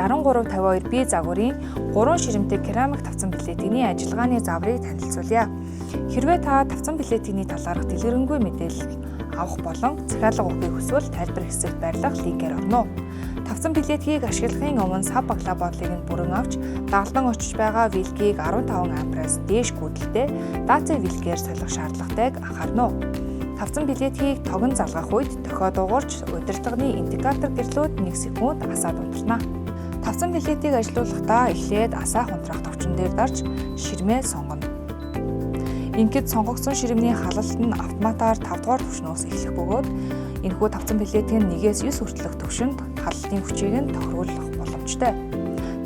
6352B загварын 3 ширэмтэй керамик тавцан билетийн ажиллагааны загварыг танилцуулъя. Хэрвээ та тавцан билетийн талаарх дэлгэрэнгүй мэдээлэл авах болон захиалга өгөхийг хүсвэл тайлбар хэсэгт байрлах линкээр орно. Тавцан билетийг ашиглахын өмнө сав баглаа бодлыг нь бүрэн авч дагалдан очиж байгаа вилгийг 15 ампераас дээш гүйдэлтэй даацын вилгээр солих шаардлагатайг анхаарна. Тавцан билетийг тогон залгах үед дохио дуурч удирдлагын индикатор гэрлүүд 1 секунд асаад унтарна. Тавцан билетийг ажилуулахдаа эхлээд асаах унтраах товчон дээр дарж ширмээ сонгоно. Ингээд сонгогдсон ширмний халалт нь автоматар 5 дугаар түвшнөөс эхлэх бөгөөд энэхүү тавцан билетийн 1-ээс 9 хүртэлх түвшинд халалтын хүчийг нь тохируулах боломжтой.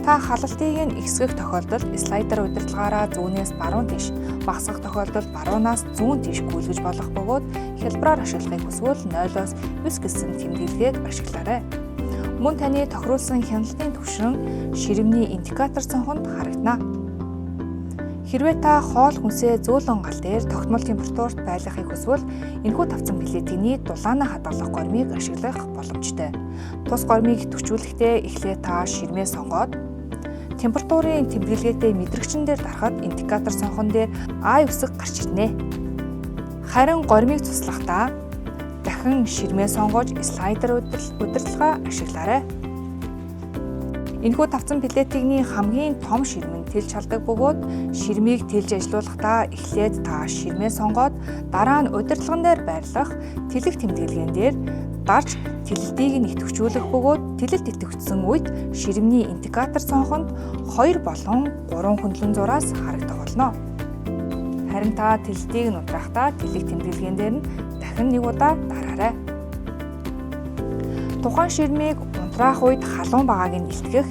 Та халалтыг нь ихсгэх тохиолдолд слайдер удирдлагаараа зүүнээс баруун тийш, багасгах тохиолдолд баруунаас зүүн тийш гүйлгэж болох бөгөөд хялбараар ашиглахыг хүсвэл 0-оос 9 гэсэн тэмдэглэгийг ашиглаарай. Мөн таны тохируулсан хяналтын түвшин ширмний индикатор цонхонд харагдана. Хэрвээ та хоол хүнсээ зөөлөн гал дээр тогтмол температурт байлгахыг хүсвэл энэхүү тавцан билетийн дулаана хадгалах гормыг ашиглах боломжтой. Тус гормыг төвчүүлэхдээ эхлээд та ширмээ сонгоод температурын тэмдэглэгтэй мэдрэгчэн дээр дарахад индикатор цонхон дээр I үсэг гарч ирнэ. Харин гормыг туслахдаа дахин ширмээ сонгож слайдер удирдлага ашиглаарай. Энэхүү тавцан билетийн хамгийн том ширмэн тэлж халдаг бөгөөд ширмийг тэлж ажилуулахдаа эхлээд та ширмээ сонгоод дараа нь удирдлаган дээр байрлах тэлэх тэмдэглэгэн дээр дарж тэлэлтийг нь идэвхжүүлэх бөгөөд тэлэлт идэвхжсэн үед ширмний индикатор цонхонд 2 болон 3 хөндлөн зураас харагдах болно. Харин та тэлэлтийг нь удрахдаа тэлэх тэмдэглэгэн дээр нь дахин 1 удаа дараарай. Тухайн ширмийг унтраах үед халуун багааг нь илтгэх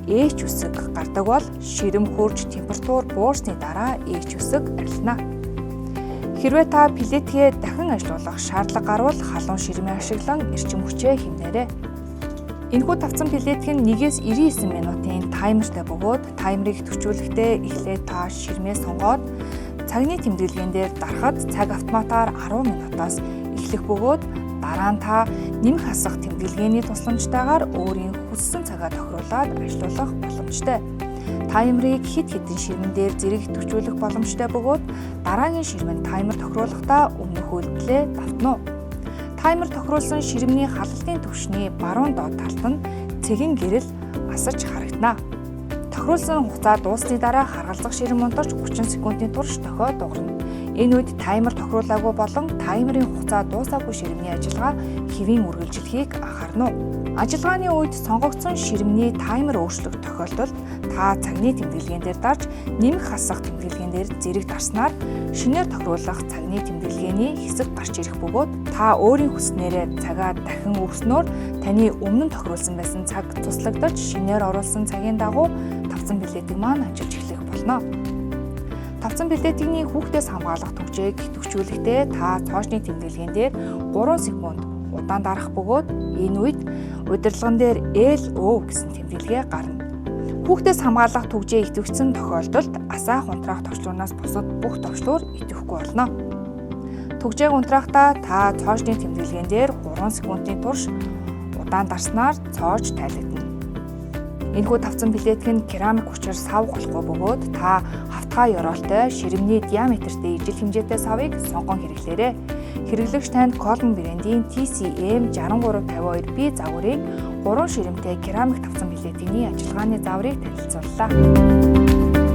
H үсэг гардаг бол ширэм хурж температур буурсны дараа H үсэг арилна. Хэрвээ та билетгээ дахин ажилуулах шаардлага гарвал халуун ширмээ ашиглан эрчим хүчээ хэмнээрэй. Энэхүү тавцан билетийн 1-ээс 99 минутын таймертай бөгөөд таймерыг төвчүүлэхдээ эхлээд та ширмээ сонгоод цагны тэмдэглэгэн дээр дарахад цаг автоматар 10 минутаас эхлэх бөгөөд дараа нь та нэмэх хасах тэмдэглэгээний тусламжтайгаар өөрийн хүссэн цагаа тохируулаад ажилуулах боломжтой. Таймерыг хэд хэдэн ширмэн дээр зэрэг төвчүүлэх боломжтой бөгөөд дараагийн ширмэн таймер тохируулахдаа өмнөх үйлдэлээ давтна. Таймер тохируулсан ширмний халалтын түвшний баруун доод талд нь цэгэн гэрэл асарч харагдана. Тохируулсан хугацаа дуусны дараа харгалзах ширмэн унтарч 30 секундын турш дохио дуурна. Энэ үед таймер тохируулаагүй болон таймерын хугацаа дуусаагүй ширмний ажиллагаа хэвийн үргэлжилэхийг анхаарна. Ажиллагааны үед сонгогдсон ширмний таймер өөрчлөх тохиолдолд та цагны тэмдэглэгэн дээр дарж нэмэх хасах тэмдэглэгэн дээр зэрэг дарснаар шинээр тохируулах цагны тэмдэглэгээний хэсэг гарч ирэх бөгөөд та өөрийн хүснээрээ цагаа дахин өгснөөр таны өмнө нь тохируулсан байсан цаг туслагдаж шинээр оруулсан цагийн дагуу тавцан билетийг маань ажиллаж эхлэх болно. Тавцан билетийн хүүхдээс хамгаалах түвшийг төвчүүлэхдээ та цоочны тэмдэглэгэн дээр 3 секунд удаан дарах бөгөөд энэ үед удирдлаган дээр LO гэсэн тэмдэглэгээ гарна. Хүүхдээс хамгаалах түвжээ идэвхжсэн тохиолдолд асаах унтраах товчлуунаас бусад бүх товчлуур идэвхгүй болно. Түвжээг унтраахдаа та цоочны тэмдэглэгэн дээр 3 секундын турш удаан дарснаар цоож тайлагдана. Энэхүү тавцан билетийн керамик хүчээр сав болохгүй бөгөөд та хавтгай ёроолтой ширмний диаметртэй ижил хэмжээтэй савыг сонгон хэрэглээрэй. Хэрэглэгч танд Coleman брендийн TCM 6352B загварын 3 ширэмтэй керамик тавцан билетийн ажиллагааны загварыг танилцууллаа.